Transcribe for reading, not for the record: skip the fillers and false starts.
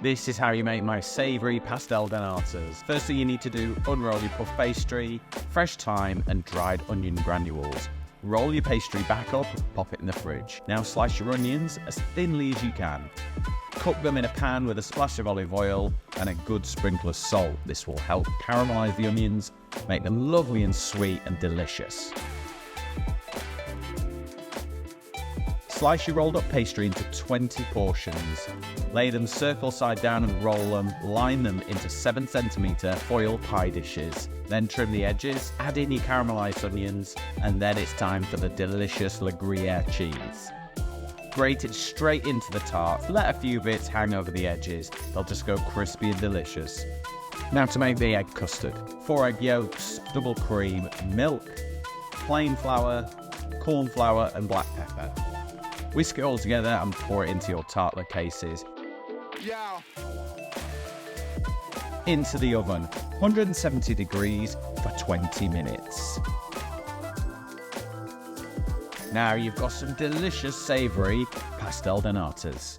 This is how you make my savoury pastel de natas. First thing you need to do, unroll your puff pastry, fresh thyme and dried onion granules. Roll your pastry back up, pop it in the fridge. Now slice your onions as thinly as you can. Cook them in a pan with a splash of olive oil and a good sprinkle of salt. This will help caramelise the onions, make them lovely and sweet and delicious. Slice your rolled up pastry into 20 portions. Lay them circle side down and roll them. Line them into 7cm foil pie dishes. Then trim the edges, add in your caramelised onions, and then it's time for the delicious La Gruyere cheese. Grate it straight into the tarts. Let a few bits hang over the edges. They'll just go crispy and delicious. Now to make the egg custard. 4 egg yolks, double cream, milk, plain flour, corn flour and black pepper. Whisk it all together and pour it into your tartlet cases. Into the oven, 170 degrees for 20 minutes. Now you've got some delicious savoury pastel de natas.